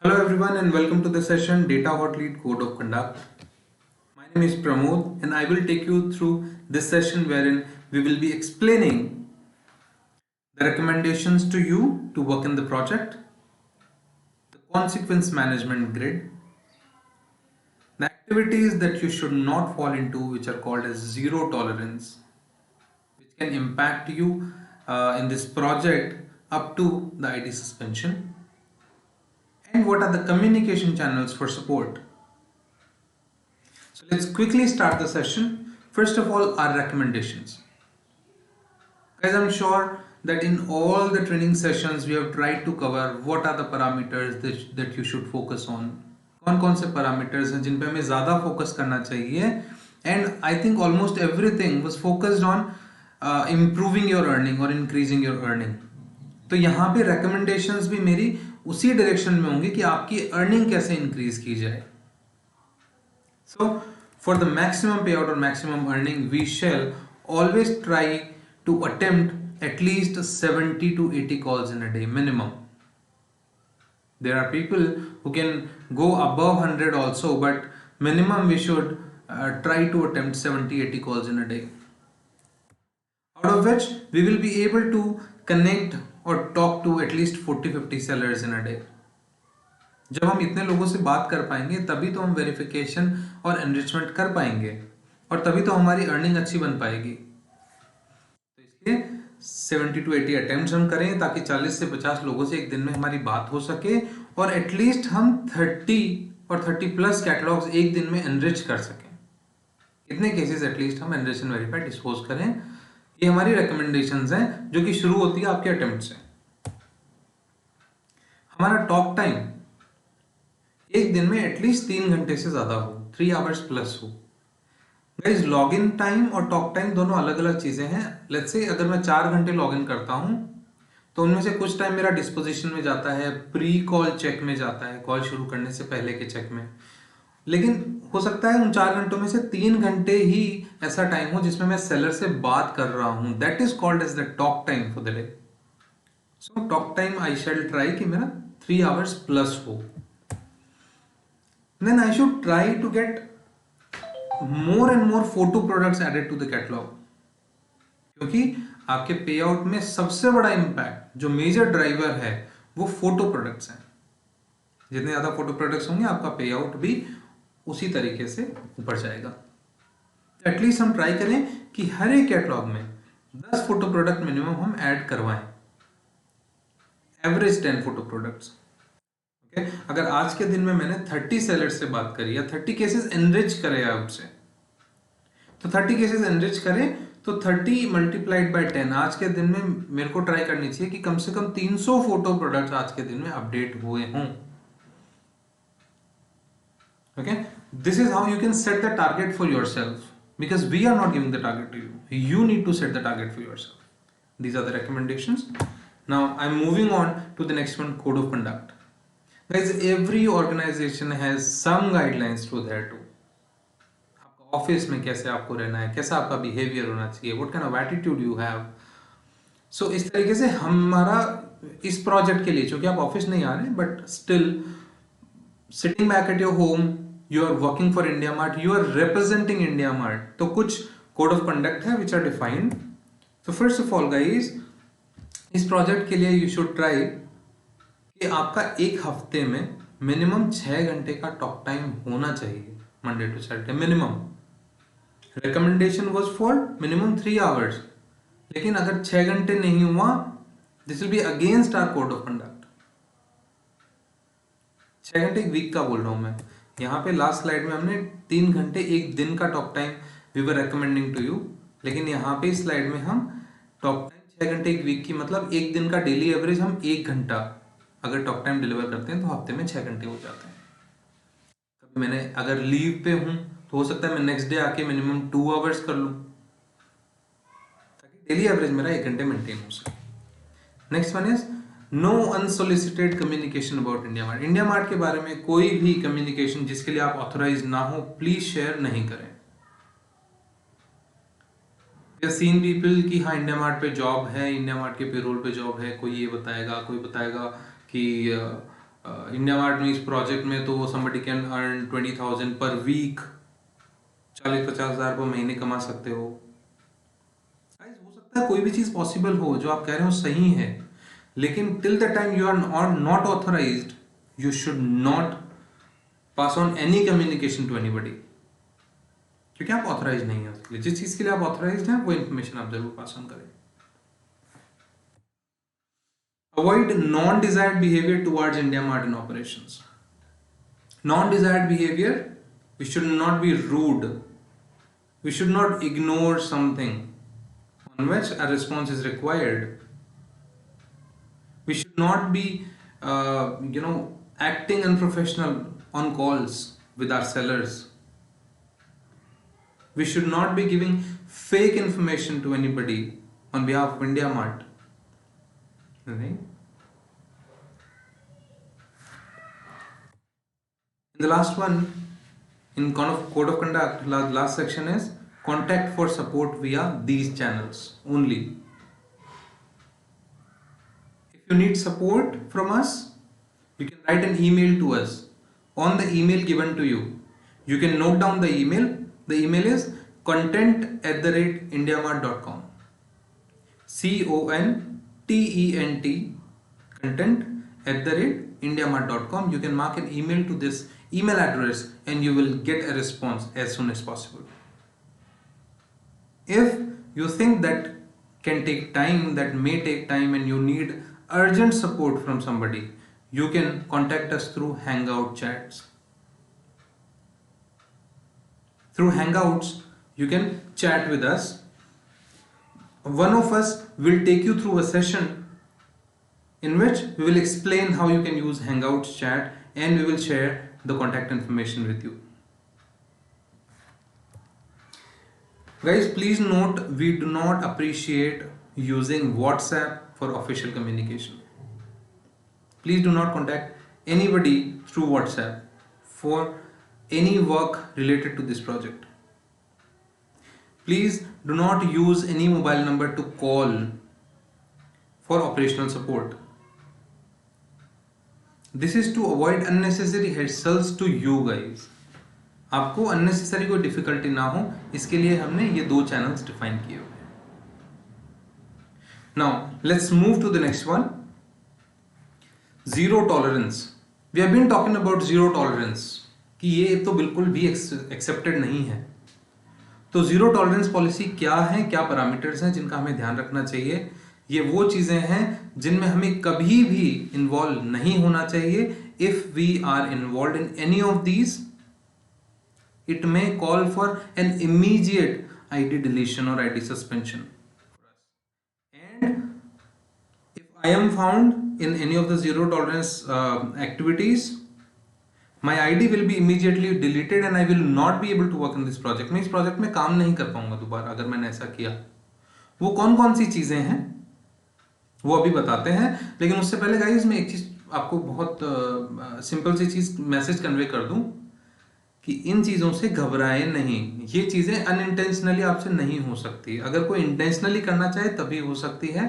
Hello everyone and welcome to the session Data Hot Lead Code of Conduct. My name is Pramod and I will take you through this session wherein we will be explaining the recommendations to you to work in the project, the consequence management grid, the activities that you should not fall into which are called as zero tolerance, which can impact you in this project up to the ID suspension, and what are the communication channels for support. So let's quickly start the session. First of all, our recommendations. Guys, I'm sure that in all the training sessions we have tried to cover what are the parameters that you should focus on. कौन से parameters हैं जिन पे हमें ज़्यादा focus करना चाहिए, and I think almost everything was focused on improving your earning or increasing your earning. तो यहाँ पे recommendations भी मेरी उसी direction में होंगी कि आपकी earning कैसे increase की जाए. So, for the maximum payout or maximum earning, we shall always try to attempt at least 70 to 80 calls in a day minimum. There are people who can go above 100 also, but minimum we should try to attempt 70-80 calls in a day. Out of which we will be able to connect or talk to at least 40-50 sellers in a day. जब हम इतने लोगों से बात कर पाएंगे तभी तो हम वेरिफिकेशन और एनरिचमेंट कर पाएंगे और तभी तो हमारी अर्निंग अच्छी बन पाएगी. तो इसलिए 70 to 80 अटेम्प्ट्स हम करें ताकि 40 से 50 लोगों से एक दिन में हमारी बात हो सके और एटलीस्ट हम 30 और 30 प्लस कैटलॉग्स एक दिन में एनरिच कर सकें. इतने केसेस एटलीस्ट हम एनरिच एंड वेरीफाई डिस्पोज करें. ये हमारी रिकमेंडेशंस हैं जो कि शुरू होती है आपके अटेम्प्ट से. हमारा टॉक टाइम एक दिन में एटलीस्ट 3 घंटे से ज्यादा हो, 3 आवर्स प्लस हो. गाइस, लॉग इन टाइम और टॉक टाइम दोनों अलग अलग चीजें हैं. लेट्स से अगर मैं 4 घंटे लॉग इन करता हूं तो उनमें से कुछ टाइम मेरा डिस्पोजिशन में जाता है, प्री कॉल चेक में जाता है, कॉल शुरू करने से पहले के चेक में. लेकिन हो सकता है उन 4 घंटों में से 3 घंटे ही ऐसा टाइम हो जिसमें मैं सेलर से बात कर रहा हूं. That is called as the talk time for the day. So talk time I shall try कि मेरा 3 आवर्स प्लस हो. Then I should try to get more and more photo products added to the catalog. क्योंकि आपके पे out में सबसे बड़ा impact जो मेजर ड्राइवर है वो फोटो प्रोडक्ट्स हैं. जितने ज्यादा फोटो प्रोडक्ट्स होंगे आपका पे आउट भी उसी तरीके से ऊपर जाएगा. तो एटलीस्ट हम ट्राई करें कि हर एक कैटलॉग में 10 फोटो प्रोडक्ट मिनिमम हम ऐड करवाएं. Average 10 photo products. अगर आज के दिन में मैंने 30 सेलर्स से बात करी या 30 केसेस एनरिच करे आउट से, तो 30 केसेस एनरिच करें तो 30 मल्टीप्लाइड बाय 10 आज के दिन में मेरे को ट्राई करनी चाहिए कि कम से कम 300 फोटो प्रोडक्ट्स आज के दिन में अपडेट हुए हों. Okay, this is how you can set the target for yourself, because we are not giving the target to you. You need to set the target for yourself. These are the recommendations. Now I am moving on to the next one, code of conduct. Guys, every organization has some guidelines to there too. आपका office में कैसे आपको रहना है, कैसा आपका behaviour होना चाहिए, what kind of attitude you have. So इस तरीके से हमारा इस प्रोजेक्ट के लिए, चूंकि आप ऑफिस नहीं आ रहे, but still sitting back at your home, you are working for India mart, you are representing India mart, तो कुछ कोड ऑफ कंडक्ट है विच आर डिफाइंड. तो फर्स्ट ऑफ ऑल गाइज, इस प्रोजेक्ट के लिए यू शुड ट्राई कि आपका एक हफ्ते में मिनिमम 6 घंटे का टॉक टाइम होना चाहिए, Monday to Saturday minimum. Recommendation was for minimum 3 hours, लेकिन अगर 6 घंटे नहीं हुआ, this will be against our code of conduct. 6 घंटे एक वीक का बोल रहा हूं मैं. यहाँ पे लास्ट स्लाइड में हमने 3 घंटे एक दिन का talk time we were recommending to you, लेकिन यहाँ पे इस स्लाइड में हम टॉक टाइम 6 घंटे एक वीक की, मतलब एक दिन का डेली एवरेज हम 1 घंटा अगर टॉक टाइम डिलीवर करते हैं तो हफ्ते में 6 घंटे हो जाते हैं. कभी मैंने अगर लीव पे हूं तो हो सकता है मैं नेक्स्ट डे आके मिनिमम 2 आवर्स कर लूं ताकि डेली एवरेज मेरा 1 घंटे मेंटेन हो सके. Next one is no unsolicited communication about India mart. India mart के बारे में कोई भी कम्युनिकेशन जिसके लिए आप ऑथोराइज ना हो, प्लीज शेयर नहीं करें. सीन पीपल की हाँ इंडिया मार्ट पे जॉब है, इंडिया मार्ट के पेरोल पे जॉब है, कोई ये बताएगा, कोई बताएगा कि इंडिया मार्ट में इस प्रोजेक्ट में तो somebody can earn 20,000 पर वीक, 40-50 हज़ार पर महीने कमा सकते हो। Guys, हो सकता है कोई भी चीज पॉसिबल हो, जो आप कह रहे हो सही है, लेकिन till the time you are not authorised, you should not pass on any communication to anybody, क्योंकि आप ऑथराइज नहीं है उसके लिए। जिस चीज के लिए आप ऑथराइज हैं वो इन्फॉर्मेशन आप जरूर पास ऑन करें। Avoid non-desired behavior towards India Mart in operations. Non-desired behavior, we should not be rude. We should not ignore something on which a response is required. We should not be, acting unprofessional on calls with our sellers. We should not be giving fake information to anybody on behalf of India Mart. Right? The last one in code of conduct, last section is contact for support via these channels only. If you need support from us, you can write an email to us. On the email given to you, you can note down the email. The email is content@indiamart.com. CONTENT, content@indiamart.com. You can mark an email to this email address and you will get a response as soon as possible. If you think that can take time, that may take time, and you need urgent support from somebody, you can contact us through Hangout chats. Through Hangouts, you can chat with us. One of us will take you through a session in which we will explain how you can use Hangouts chat, and we will share the contact information with you. Guys, please note, we do not appreciate using WhatsApp for official communication. Please do not contact anybody through WhatsApp for any work related to this project. Please do not use any mobile number to call for operational support. This is to avoid unnecessary hassles to you guys. आपको unnecessary कोई difficulty ना हो, इसके लिए हमने ये 2 channels define किए हुए हैं. Now let's move to the next one. Zero tolerance. We have been talking about zero tolerance कि ये तो बिल्कुल भी accepted नहीं है. तो जीरो टॉलरेंस पॉलिसी क्या है, क्या पैरामीटर्स हैं जिनका हमें ध्यान रखना चाहिए? ये वो चीजें हैं जिनमें हमें कभी भी इन्वॉल्व नहीं होना चाहिए. If we are involve in any of these, it may call for an immediate ID deletion और ID suspension. And if I am found in any of the zero tolerance activities, my ID will be immediately deleted and I will not be able to work in this project. मैं इस project में काम नहीं कर पाऊंगा दोबारा अगर मैंने ऐसा किया. वो कौन कौन सी चीजें हैं वो अभी बताते हैं, लेकिन उससे पहले गाइस मैं एक चीज आपको बहुत सिंपल सी चीज मैसेज कन्वे कर दूं कि इन चीजों से घबराए नहीं. ये चीजें अनइंटेंशनली आपसे नहीं हो सकती. अगर कोई इंटेंशनली करना चाहे तभी हो सकती है.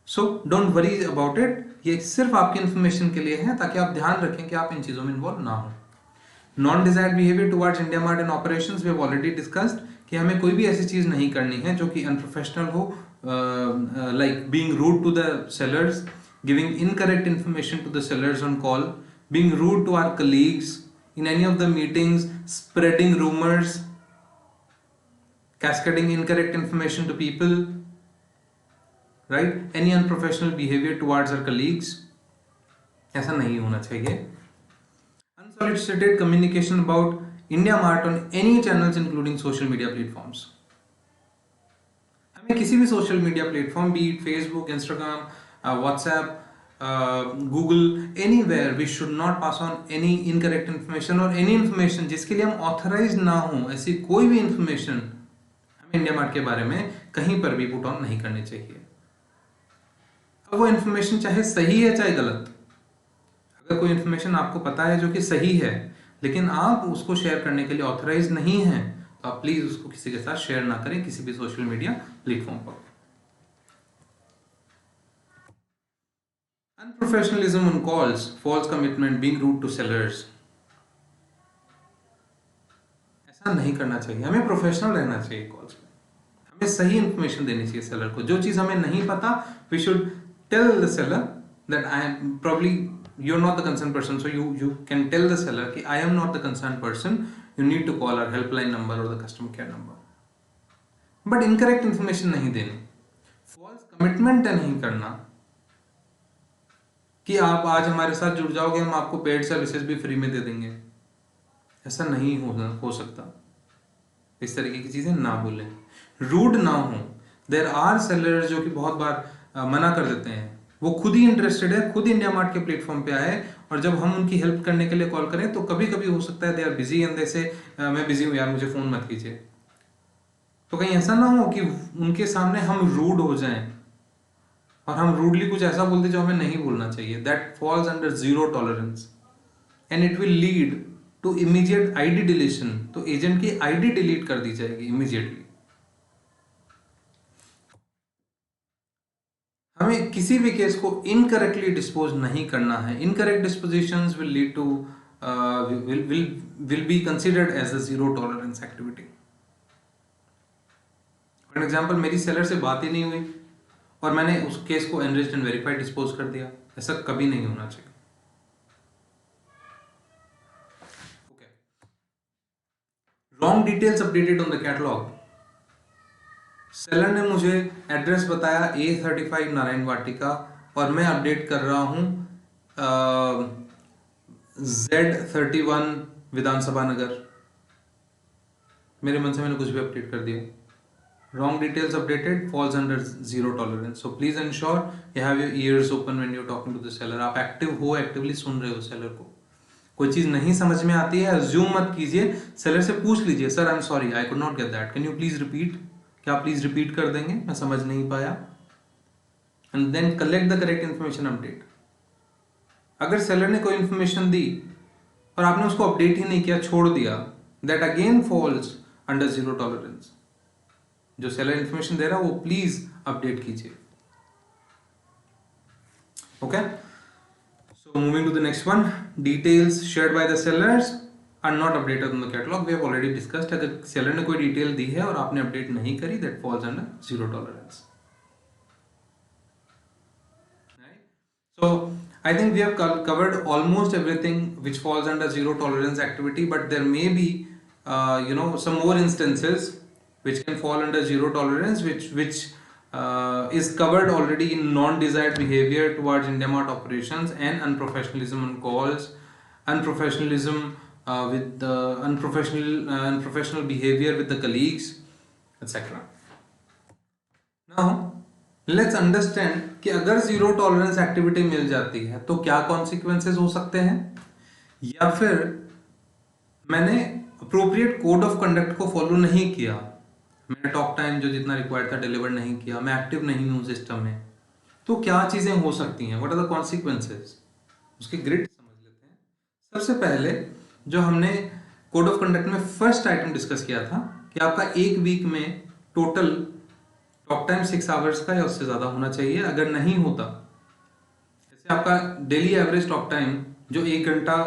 So don't worry about it. ये सिर्फ आपकी इंफॉर्मेशन के लिए है ताकि आप ध्यान रखें कि आप इन चीजों में इन्वॉल्व ना हो. Non desired behaviour towards India mart and operations, we have already discussed कि हमें कोई भी ऐसी चीज नहीं करनी है जो कि अनप्रोफेशनल हो, like being rude to the sellers, giving incorrect information to the sellers on call, being rude to our colleagues in any of the meetings, spreading rumours, cascading incorrect information to people, right? Any unprofessional behavior towards our colleagues, ऐसा नहीं होना चाहिए. Unsolicited communication about India Mart on any channels including social media platforms. हमें किसी भी social media platform, be it Facebook, Instagram, WhatsApp, Google, anywhere, we should not pass on any incorrect information or any information जिसके लिए हम authorized ना हो. ऐसी कोई भी information हमें इंडिया मार्ट के बारे में कहीं पर भी पुट ऑन नहीं करनी चाहिए. अब वो इन्फॉर्मेशन चाहे सही है चाहे गलत, अगर कोई इन्फॉर्मेशन आपको पता है जो कि सही है लेकिन आप उसको शेयर करने के लिए ऑथराइज नहीं हैं, तो आप प्लीज उसको किसी के साथ शेयर ना करें किसी भी सोशल मीडिया प्लेटफॉर्म पर. Unprofessionalism on calls, false commitment, being rude to sellers. ऐसा नहीं करना चाहिए, हमें प्रोफेशनल रहना चाहिए कॉल्स में, हमें सही इंफॉर्मेशन देनी चाहिए सेलर को। जो चीज़ हमें नहीं पता, we should tell the seller that I am probably you are not the concern person, so you can tell the seller कि I am not the concern person, you need to call our helpline number और the customer care number. But incorrect information नहीं देनी, false commitment नहीं करना कि आप आज हमारे साथ जुड़ जाओगे, हम आपको पेड सर्विसेज भी फ्री में दे देंगे। ऐसा नहीं हो सकता। इस तरीके की चीजें ना बोलें, रूड ना हो। देयर आर सेलर्स जो कि बहुत बार मना कर देते हैं, वो खुद ही इंटरेस्टेड है, खुद इंडिया मार्ट के प्लेटफॉर्म पे आए, और जब हम उनकी हेल्प करने के लिए कॉल करें तो कभी कभी हो सकता है they are busy and they say मैं बिजी हूँ यार, मुझे फोन मत कीजिए। तो कहीं ऐसा ना हो कि उनके सामने हम रूड हो जाएं और हम रूडली कुछ ऐसा बोलते जो हमें नहीं बोलना चाहिए। That falls under zero tolerance and it will lead to immediate ID deletion. तो एजेंट की आईडी डिलीट कर दी जाएगी इमीडिएटली। हमें किसी भी केस को इनकरेक्टली डिस्पोज नहीं करना है। Incorrect dispositions will lead to will be considered as a zero tolerance activity. For example, मेरी सेलर से बात ही नहीं हुई और मैंने उस केस को एनरिच्ड एंड वेरीफाइड डिस्पोज कर दिया, ऐसा कभी नहीं होना चाहिए। Wrong details updated on the catalogue. Seller ने मुझे एड्रेस बताया A35 नारायण वाटिका और मैं अपडेट कर रहा हूं Z31 विधानसभा नगर। मेरे मन से मैंने कुछ भी अपडेट कर दिया। Wrong details updated falls under zero tolerance. So please ensure you have your ears open when you're talking to the seller. आप एक्टिव हो, एक्टिवली सुन रहे हो सेलर को। कोई चीज नहीं समझ में आती है, अज्यूम मत कीजिए, सेलर से पूछ लीजिए, sir I am sorry I could not get that, can you please repeat, क्या आप प्लीज रिपीट कर देंगे, मैं समझ नहीं पाया। And then collect the correct information update. अगर सेलर ने कोई इन्फॉर्मेशन दी और आपने उसको अपडेट ही नहीं किया, छोड़ दिया, that again falls under zero tolerance. जो सेलर इन्फॉर्मेशन दे रहा है वो प्लीज अपडेट कीजिए। Okay, so moving to the next one, details shared by the sellers are not updated on the catalogue. We have already discussed. अगर seller ने कोई detail दी है और आपने अपडेट नहीं करी, that falls under zero tolerance. So I think we have covered almost everything which falls under zero tolerance activity, but there may be some more instances which can fall under zero tolerance, which is covered already in non-desired behavior towards IndiaMart operations and unprofessionalism on calls, unprofessionalism with the unprofessional behavior with the colleagues, etc. Now let's understand कि अगर zero tolerance activity मिल जाती है तो क्या consequences हो सकते हैं, या फिर मैंने अप्रोप्रिएट कोड ऑफ कंडक्ट को फॉलो नहीं किया, मैंने टॉक टाइम जो जितना रिक्वायर्ड था डिलीवर नहीं किया, मैं एक्टिव नहीं हूं सिस्टम में, तो क्या चीजें हो सकती हैं, व्हाट आर द कॉन्सिक्वेंसेस, उसके ग्रिड समझ लेते हैं। सबसे पहले जो हमने कोड ऑफ कंडक्ट में फर्स्ट आइटम डिस्कस किया था कि आपका एक वीक में टोटल टॉक टाइम 6 आवर्स का या उससे ज्यादा होना चाहिए। अगर नहीं होता, जैसे आपका डेली एवरेज टॉक टाइम जो 1 घंटा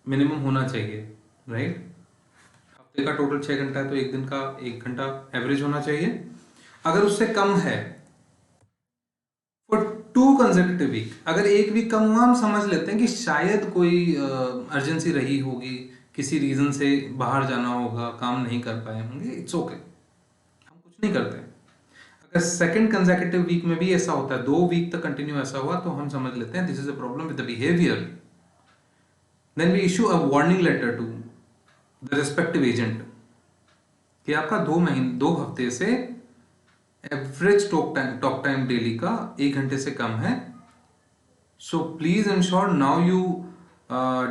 मिनिमम होना चाहिए, राइट, हफ्ते का टोटल 6 घंटा है तो एक दिन का 1 घंटा एवरेज होना चाहिए। अगर उससे कम है फॉर 2 कंसेक्यूटिव वीक, अगर एक वीक कम हुआ, हम समझ लेते हैं कि शायद कोई अर्जेंसी रही होगी, किसी रीजन से बाहर जाना होगा, काम नहीं कर पाए होंगे, इट्स ओके, हम कुछ नहीं करते। अगर सेकंड कंसेक्यूटिव वीक में भी ऐसा होता है, 2 वीक तक कंटिन्यू ऐसा हुआ, तो हम समझ लेते हैं this is a problem with the behaviour. Then we issue a warning letter to the respective agent कि आपका 2 हफ्ते से एवरेज टॉक टाइम डेली का 1 घंटे से कम है, so please ensure now you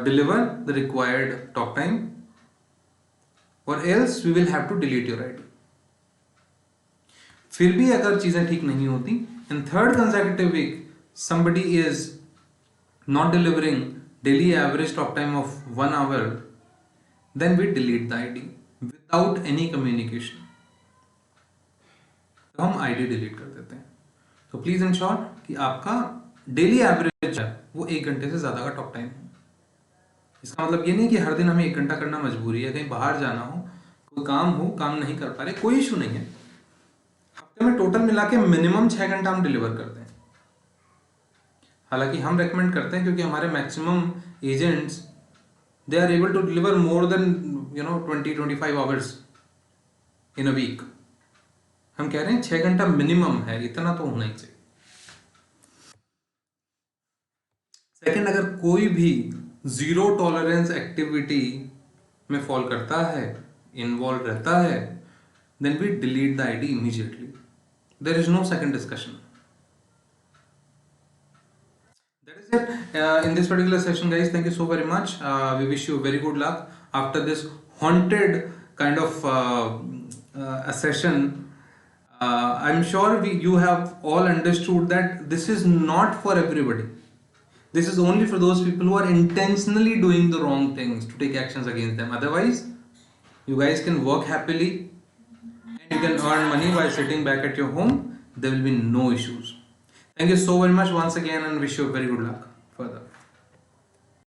deliver the required talk time और else we will have to delete your ID. फिर भी अगर चीजें ठीक नहीं होती, in third consecutive week somebody is not delivering daily average talk time of 1 hour, then we delete the ID without any communication। तो हम ID डिलीट कर देते हैं। तो प्लीज इंश्योर कि आपका डेली एवरेज है वो 1 घंटे से ज़्यादा का टॉक टाइम है। इसका मतलब ये नहीं कि हर दिन हमें 1 घंटा करना मजबूरी है, कहीं बाहर जाना हो, कोई काम हो, काम नहीं कर पा रहे, कोई इशू नहीं है। हफ्ते में टोटल मिला के मिनिमम 6 घंटा हम डिलीवर करते हैं। हालांकि हम रेकमेंड करते हैं क्योंकि हमारे maximum agents they are able to deliver more than 20-25 hours in a week. हम कह रहे हैं 6 घंटा मिनिमम है, इतना तो होना ही चाहिए। सेकंड, अगर कोई भी जीरो टॉलरेंस एक्टिविटी में फॉल करता है, इन्वॉल्व रहता है, then we delete the ID immediately. There is no second discussion. That is it in this particular session, guys. Thank you so very much. We wish you very good luck after this haunted kind of a session. I'm sure you have all understood that this is not for everybody. This is only for those people who are intentionally doing the wrong things to take actions against them. Otherwise, you guys can work happily and you can earn money while sitting back at your home. There will be no issues. Thank you so very much once again and wish you very good luck.